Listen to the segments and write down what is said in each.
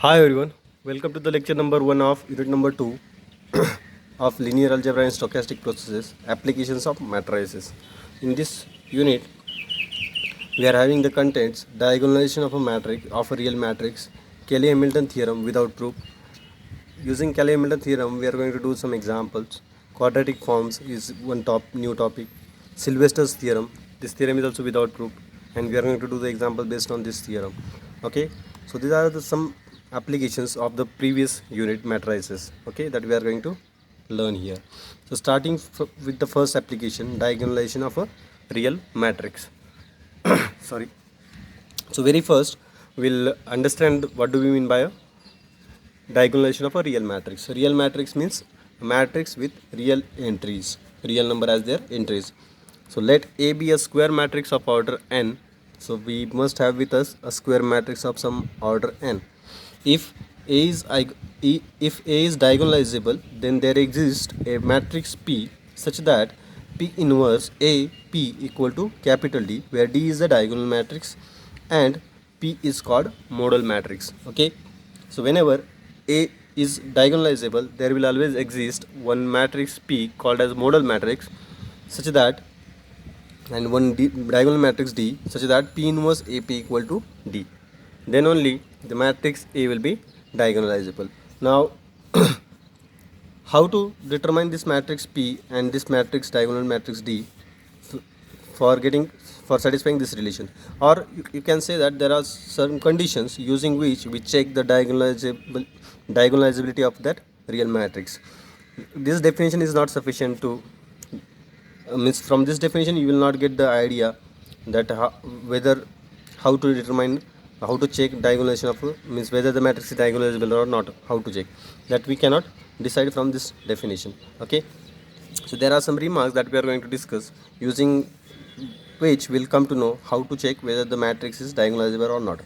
Hi everyone, welcome to the lecture number 1 of unit number 2 of linear algebra and stochastic processes, applications of matrices. In this unit, we are having the contents diagonalization of a matrix of a real matrix, Cayley-Hamilton theorem without proof. Using Cayley-Hamilton theorem, we are going to do some examples. Quadratic forms is one new topic. Sylvester's theorem. This theorem is also without proof, and we are going to do the example based on this theorem. Okay, so these are some applications of the previous unit matrices. Okay, that we are going to learn here. So starting with the first application, diagonalization of a real matrix. Sorry. So very first, we'll understand what do we mean by a diagonalization of a real matrix. Real matrix means a matrix with real entries, real number as their entries. So let A be a square matrix of order n. So we must have with us a square matrix of some order n. If A is if A is diagonalizable, then there exists a matrix P such that P inverse A P equal to capital D, where D is the diagonal matrix and P is called modal matrix. Okay, so whenever A is diagonalizable, there will always exist one matrix P called as modal matrix such that, and one diagonal matrix D such that P inverse AP equal to D. Then only the matrix A will be diagonalizable. Now, how to determine this matrix P and this matrix diagonal matrix D for satisfying this relation? Or you can say that there are certain conditions using which we check the diagonalizability of that real matrix. This definition is not sufficient to means from this definition you will not get the idea that how to determine, how to check diagonalization of means whether the matrix is diagonalizable or not, how to check that we cannot decide from this definition. Okay, so there are some remarks that we are going to discuss, using which we'll come to know how to check whether the matrix is diagonalizable or not.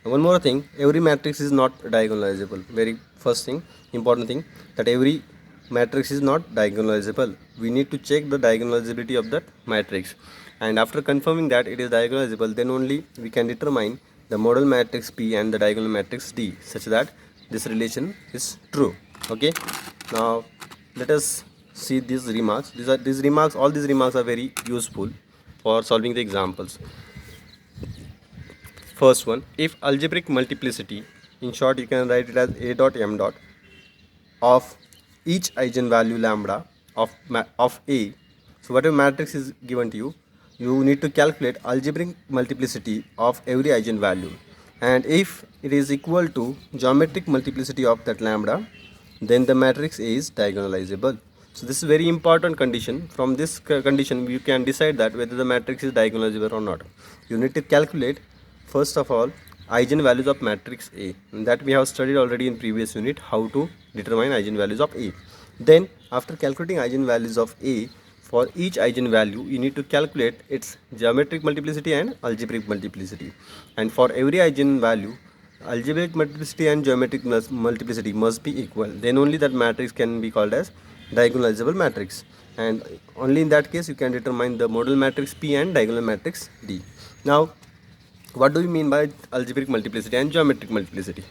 One more thing, every matrix is not diagonalizable. Very first thing, important thing, that every matrix is not diagonalizable. We need to check the diagonalizability of that matrix, and after confirming that it is diagonalizable, then only we can determine the modal matrix P and the diagonal matrix D such that this relation is true. Okay, now let us see these remarks. All these remarks are very useful for solving the examples. First one, if algebraic multiplicity, in short you can write it as A dot M dot of each eigenvalue lambda of A. So whatever matrix is given to you, you need to calculate algebraic multiplicity of every eigenvalue, and if it is equal to geometric multiplicity of that lambda, then the matrix A is diagonalizable. So this is very important condition. From this condition you can decide that whether the matrix is diagonalizable or not. You need to calculate first of all eigenvalues of matrix A, and that we have studied already in previous unit, how to determine eigenvalues of A. Then after calculating eigenvalues of A, for each eigenvalue you need to calculate its geometric multiplicity and algebraic multiplicity, and for every eigenvalue algebraic multiplicity and geometric multiplicity must be equal. Then only that matrix can be called as diagonalizable matrix, and only in that case you can determine the modal matrix P and diagonal matrix D. Now, what do we mean by algebraic multiplicity and geometric multiplicity?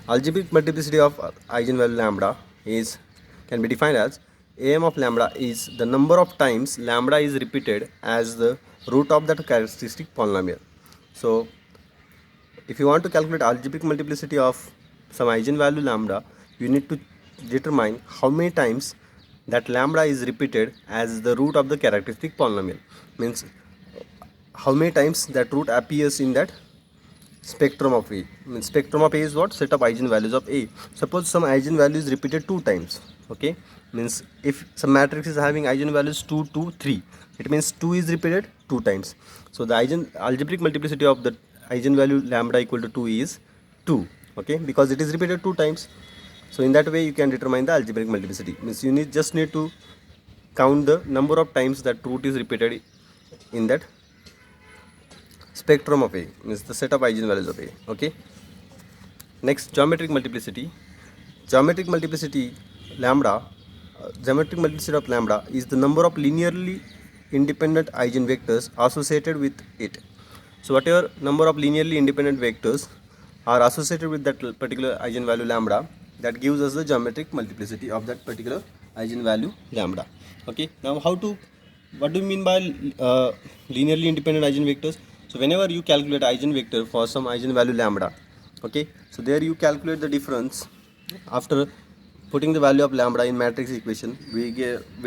Algebraic multiplicity of eigenvalue lambda can be defined as am of lambda is the number of times lambda is repeated as the root of that characteristic polynomial. So if you want to calculate algebraic multiplicity of some eigenvalue lambda, you need to determine how many times that lambda is repeated as the root of the characteristic polynomial. Means how many times that root appears in that spectrum of A. Means spectrum of A is what? Set of eigenvalues of A. Suppose some eigenvalue is repeated 2 times. Okay, means if some matrix is having eigenvalues 2, 2, 3, it means 2 is repeated 2 times. So the algebraic multiplicity of the eigenvalue lambda equal to 2 is 2. Okay, because it is repeated 2 times. So in that way you can determine the algebraic multiplicity. Means you just need to count the number of times that root is repeated in that spectrum of A, means the set of eigenvalues of A. Okay, next, geometric multiplicity. Geometric multiplicity of lambda is the number of linearly independent eigenvectors associated with it. So whatever number of linearly independent vectors are associated with that particular eigenvalue lambda, that gives us the geometric multiplicity of that particular eigenvalue lambda. Okay, now what do you mean by linearly independent eigenvectors? So whenever you calculate eigenvector for some eigenvalue lambda, okay, so there you calculate the difference after putting the value of lambda in matrix equation. We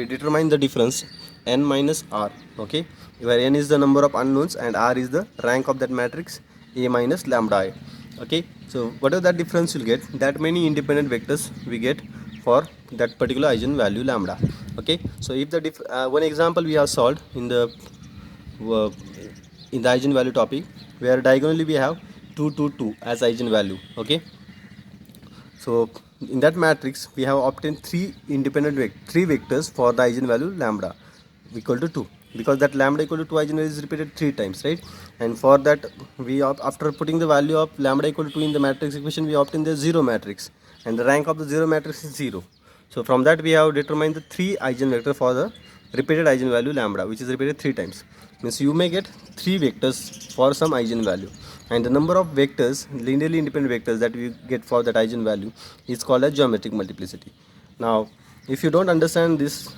determine the difference n minus r, okay, where n is the number of unknowns and r is the rank of that matrix A minus lambda I. Okay, so whatever that difference you'll get, that many independent vectors we get for that particular eigenvalue lambda. Okay, so if the one example we have solved uh, in the eigenvalue topic, where diagonally we have 2 2 2 as eigenvalue. Okay, so in that matrix we have obtained three vectors for the eigenvalue lambda equal to 2, because that lambda equal to 2 eigenvalue is repeated 3 times, right? And for that after putting the value of lambda equal to 2 in the matrix equation, we obtain the zero matrix, and the rank of the zero matrix is 0. So from that we have determined the 3 eigenvector for the repeated eigenvalue lambda, which is repeated 3 times. Means you may get 3 vectors for some eigenvalue, and the number of vectors, linearly independent vectors, that we get for that eigenvalue is called as geometric multiplicity. Now if you don't understand this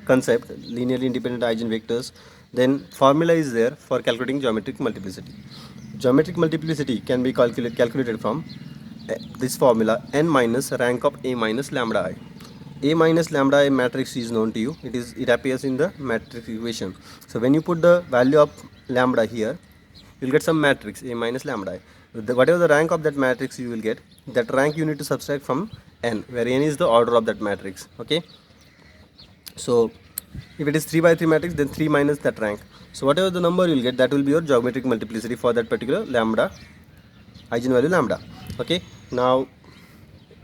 concept, linearly independent eigenvectors, then formula is there for calculating geometric multiplicity. Geometric multiplicity can be calculated from this formula, n minus rank of A minus lambda I. A minus lambda I matrix is known to you. It appears in the matrix equation. So when you put the value of lambda here, you will get some matrix A minus lambda I. Whatever the rank of that matrix you will get, that rank you need to subtract from n, where n is the order of that matrix. Okay, so if it is 3 by 3 matrix, then 3 minus that rank. So whatever the number you will get, that will be your geometric multiplicity for that particular lambda, eigenvalue lambda. Okay, now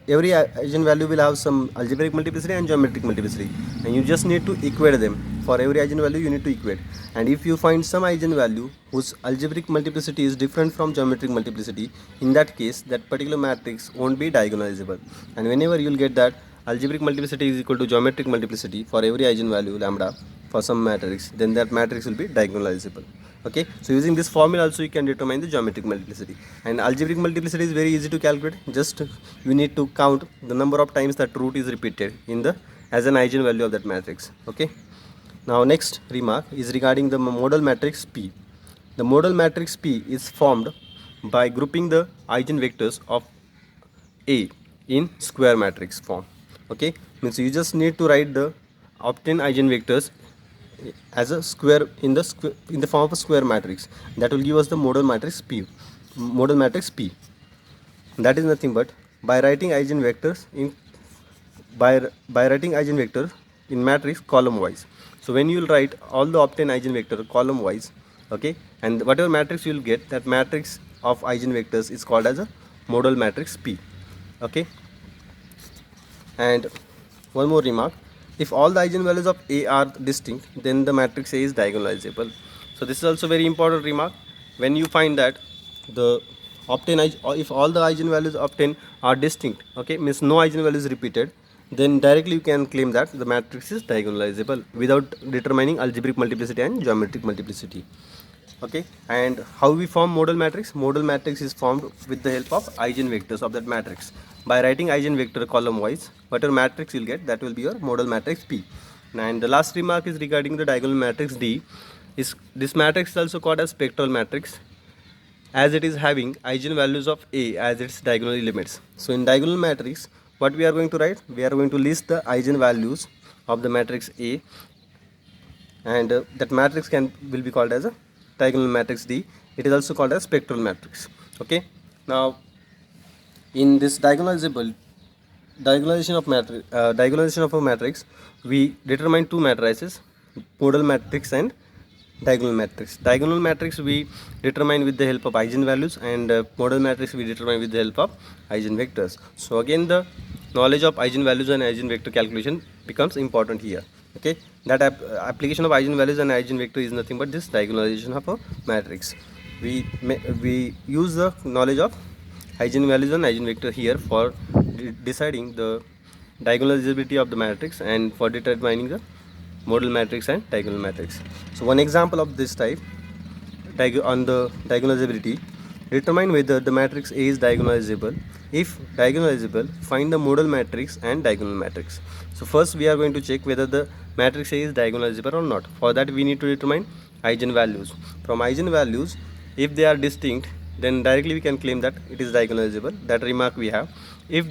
every eigenvalue will have some algebraic multiplicity and geometric multiplicity, and you just need to equate them. For every eigenvalue you need to equate, and if you find some eigenvalue whose algebraic multiplicity is different from geometric multiplicity, in that case that particular matrix won't be diagonalizable. And whenever you will get that algebraic multiplicity is equal to geometric multiplicity for every eigenvalue lambda for some matrix, then that matrix will be diagonalizable. Okay, so using this formula also you can determine the geometric multiplicity. And algebraic multiplicity is very easy to calculate. Just you need to count the number of times that root is repeated in the as an eigenvalue of that matrix. Okay, now next remark is regarding the modal matrix P. The modal matrix P is formed by grouping the eigenvectors of A in square matrix form. Okay, means you just need to write the obtained eigenvectors as a square in the form of a square matrix. That will give us the modal matrix P. That is nothing but by writing eigenvectors in matrix column wise. So when you will write all the obtained eigenvector column wise, okay, and whatever matrix you will get, that matrix of eigenvectors is called as a modal matrix P. Okay, and one more remark: if all the eigenvalues of A are distinct, then the matrix A is diagonalizable. So this is also very important remark. When you find that if all the eigenvalues obtained are distinct, okay, means no eigenvalue is repeated, then directly you can claim that the matrix is diagonalizable without determining algebraic multiplicity and geometric multiplicity. Okay, and how we form modal matrix? Modal matrix is formed with the help of eigenvectors of that matrix. By writing eigenvector column wise, whatever matrix you'll get, that will be your modal matrix P. And the last remark is regarding the diagonal matrix D. This matrix is also called as spectral matrix, as it is having eigenvalues of A as its diagonal elements. So in diagonal matrix, what we are going to write? We are going to list the eigenvalues of the matrix A, and that matrix will be called as a diagonal matrix D. It is also called as spectral matrix. Okay, now in this diagonalization of a matrix, we determine two matrices, modal matrix and diagonal matrix. Diagonal matrix we determine with the help of eigenvalues, and modal matrix we determine with the help of eigenvectors. So again, the knowledge of eigenvalues and eigenvector calculation becomes important here. Okay, that application of eigenvalues and eigenvector is nothing but this diagonalization of a matrix. We use the knowledge of eigenvalues and eigenvector here for deciding the diagonalizability of the matrix and for determining the modal matrix and diagonal matrix. So one example of this type on the diagonalizability Determine whether the matrix A is diagonalizable. If diagonalizable, find the modal matrix and diagonal matrix. So first we are going to check whether the matrix A is diagonalizable or not. For that we need to determine eigenvalues. From eigenvalues, if they are distinct, then directly we can claim that it is diagonalizable. That remark we have. If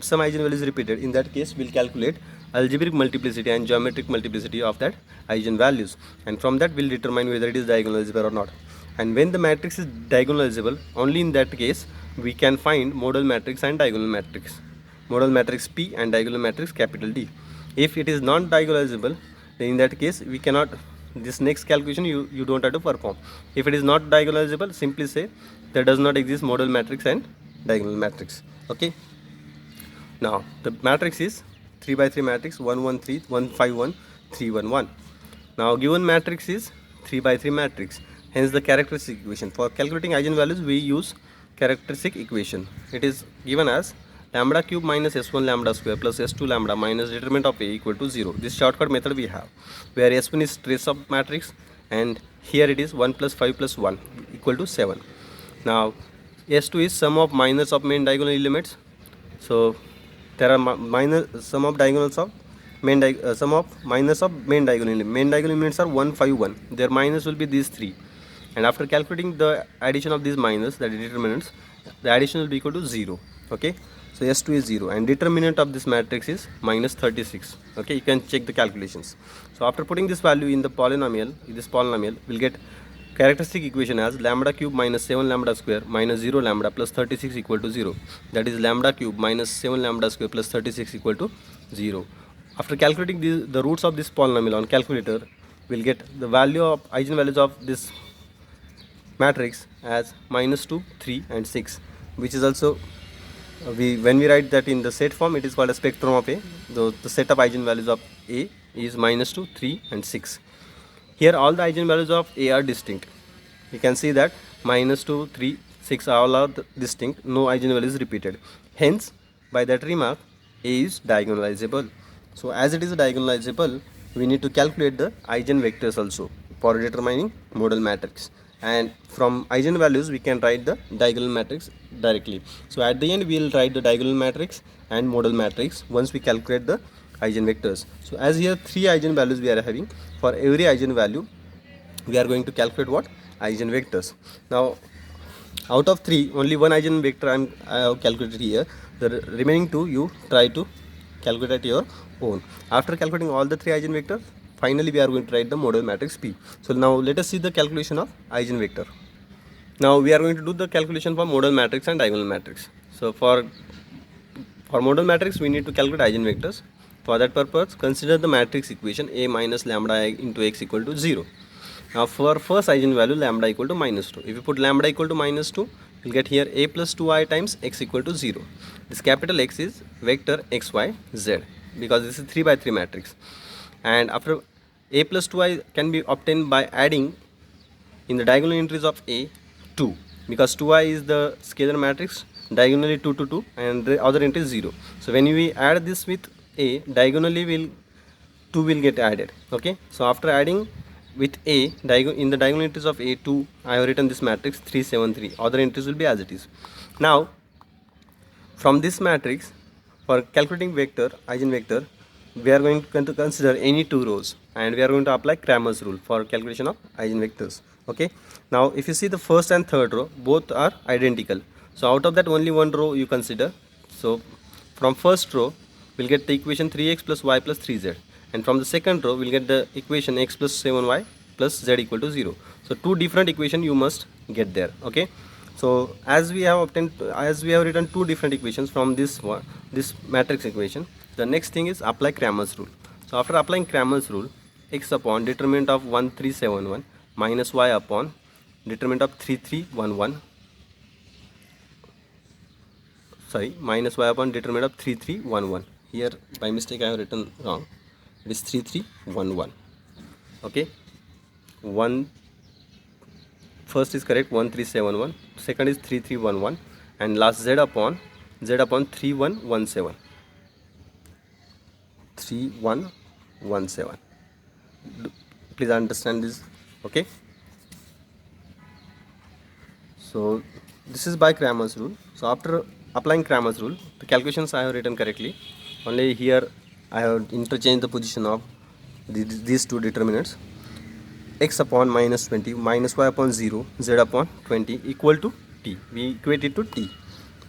some eigenvalue is repeated, in that case we'll calculate algebraic multiplicity and geometric multiplicity of that eigenvalues, and from that we'll determine whether it is diagonalizable or not. And when the matrix is diagonalizable, only in that case we can find modal matrix and diagonal matrix. Modal matrix P and diagonal matrix capital D. If it is not diagonalizable, then in that case we cannot, this next calculation you don't have to perform. If it is not diagonalizable, simply say there does not exist modal matrix and diagonal matrix. Okay. Now the matrix is 3 by 3 matrix 1 1 3 1 5 1 3 1 1. Now given matrix is 3 by 3 matrix. Hence the characteristic equation. For calculating eigenvalues we use characteristic equation. It is given as lambda cube minus s1 lambda square plus s2 lambda minus determinant of A equal to 0. This shortcut method we have, where s1 is trace of matrix and here it is 1 plus 5 plus 1 equal to 7. Now s2 is sum of minors of main diagonal elements. So there are minor sum of diagonals of sum of minors of main diagonal elements. Main diagonal elements are 1 5 1. Their minus will be these three, and after calculating the addition of these minors, that is determinants, the addition will be equal to 0. Okay, so s2 is 0 and determinant of this matrix is minus 36. Okay, you can check the calculations. So after putting this value in the polynomial, we'll get characteristic equation as lambda cube minus 7 lambda square minus 0 lambda plus 36 equal to 0. That is lambda cube minus 7 lambda square plus 36 equal to 0. After calculating the roots of this polynomial on calculator, we'll get the value of eigenvalues of this matrix as minus 2, 3 and 6, which is also when we write that in the set form, it is called a spectrum of A. The set of eigenvalues of A is minus 2, 3 and 6. Here all the eigenvalues of A are distinct. You can see that minus 2, 3, 6 all are distinct, no eigenvalue is repeated. Hence, by that remark, A is diagonalizable. So as it is diagonalizable, we need to calculate the eigenvectors also for determining modal matrix. And from eigenvalues we can write the diagonal matrix directly. So at the end we will write the diagonal matrix and modal matrix once we calculate the eigenvectors. So as here 3 eigenvalues we are having, for every eigenvalue we are going to calculate what? Eigenvectors. Now out of 3, only one eigenvector I have calculated here. The remaining 2 you try to calculate at your own. After calculating all the 3 eigenvectors, finally we are going to write the modal matrix P. So now let us see the calculation of eigenvector. Now we are going to do the calculation for modal matrix and diagonal matrix. So for modal matrix we need to calculate eigenvectors. For that purpose, consider the matrix equation A minus lambda into x equal to 0. Now for first eigenvalue lambda equal to minus 2. If you put lambda equal to minus 2, you'll get here a plus 2i times x equal to 0. This capital X is vector x, y, z, because this is 3 by 3 matrix. And after a plus 2i can be obtained by adding in the diagonal entries of A 2, because 2i is the scalar matrix, diagonally 2 to 2 and the other entry is 0. So when we add this with A, diagonally 2 will get added. Okay, so after adding with A in the diagonal entries of A2, I have written this matrix 3 7 3. Other entries will be as it is. Now from this matrix, for calculating eigenvector, we are going to consider any 2 rows and we are going to apply Cramer's rule for calculation of eigenvectors. Okay, now if you see the first and third row, both are identical. So out of that only one row you consider. So from first row we'll get the equation 3x plus y plus 3z, and from the second row we'll get the equation x plus 7y plus z equal to 0. So 2 different equations you must get there. Okay, so as we have written 2 different equations from this matrix equation, the next thing is apply Cramer's rule. So after applying Cramer's rule, x upon determinant of 1371 minus y upon determinant of 3311, minus y upon determinant of 3311. Here by mistake I have written wrong. It is 3311. Okay, first is correct, 1371, second is 3311, and last z upon 3117. 3117. Please understand this. Okay, so this is by Cramer's rule. So after applying Cramer's rule, the calculations I have written correctly. Only here I have interchanged the position of these two determinants. X upon minus 20 minus y upon 0 z upon 20 equal to t. We equate it to t.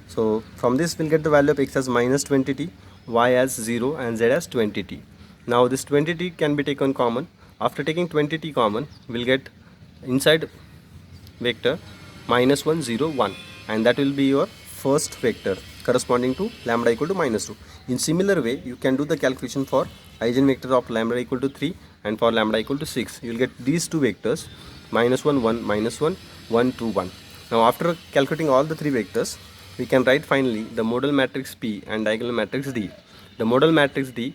So from this we'll get the value of x as minus 20t, y as 0 and z as 20t. Now this 20t can be taken common. After taking 20t common, we'll get inside vector minus 1 0 1, and that will be your first vector corresponding to lambda equal to minus 2. In similar way, you can do the calculation for eigenvector of lambda equal to 3 and for lambda equal to 6. You will get these two vectors minus 1 1 minus 1 1 2 1. Now after calculating all the three vectors, we can write finally the modal matrix P and diagonal matrix D. The modal matrix D,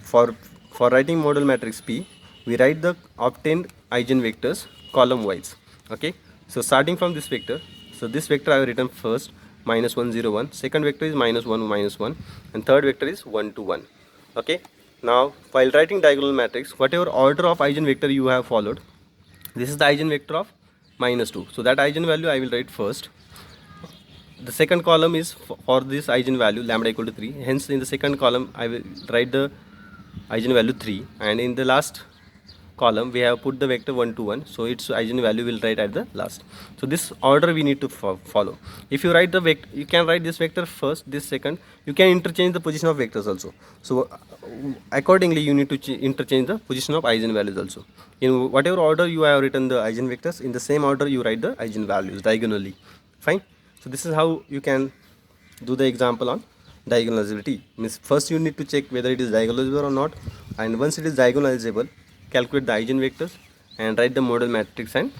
for writing modal matrix P, we write the obtained eigenvectors column wise. Okay, so starting from this vector, so this vector I have written first minus 1 0 1, second vector is minus 1 minus 1, and third vector is 1 2 1. Okay, now while writing diagonal matrix, whatever order of eigenvector you have followed, this is the eigenvector of minus 2, so that eigenvalue I will write first. The second column is for this eigenvalue lambda equal to 3, hence in the second column I will write the eigenvalue 3, and in the last column we have put the vector 1 to 1, so its eigenvalue will write at the last. So this order we need to follow. If you write the vector, you can write this vector first, this second. You can interchange the position of vectors also. So accordingly you need to interchange the position of eigenvalues also. In whatever order you have written the eigenvectors, in the same order you write the eigenvalues diagonally. Fine. So this is how you can do the example on diagonalizability. Means first you need to check whether it is diagonalizable or not, and once it is diagonalizable, calculate the eigenvectors and write the modal matrix and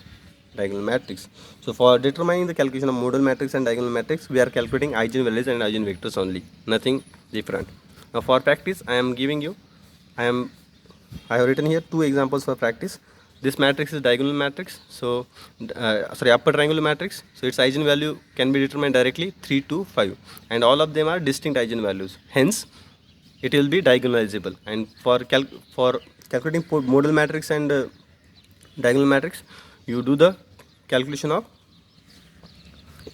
diagonal matrix. So for determining the calculation of modal matrix and diagonal matrix, we are calculating eigenvalues and eigenvectors only, nothing different. Now for practice, I am giving you, I have written here two examples for practice. This matrix is diagonal matrix, so upper triangular matrix, so its eigenvalue can be determined directly 3 to 5, and all of them are distinct eigenvalues, hence it will be diagonalizable. And for calculating modal matrix and diagonal matrix, you do the calculation of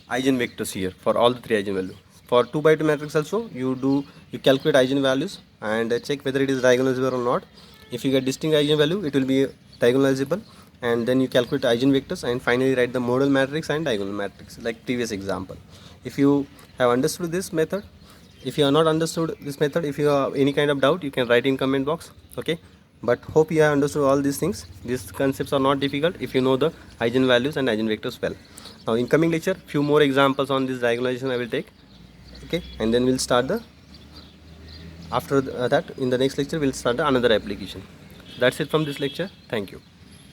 eigenvectors here for all the three eigenvalues. For 2 by 2 matrix also, you calculate eigenvalues and check whether it is diagonalizable or not. If you get distinct eigenvalue, it will be diagonalizable, and then you calculate eigenvectors and finally write the modal matrix and diagonal matrix like previous example. If you have understood this method, if you have not understood this method, if you have any kind of doubt, you can write in comment box. Okay, but hope you have understood all these things. These concepts are not difficult if you know the eigenvalues and eigenvectors well. Now in coming lecture, few more examples on this diagonalization I will take. Okay, and then we'll start after that in the next lecture we'll start another application. That's it from this lecture. Thank you.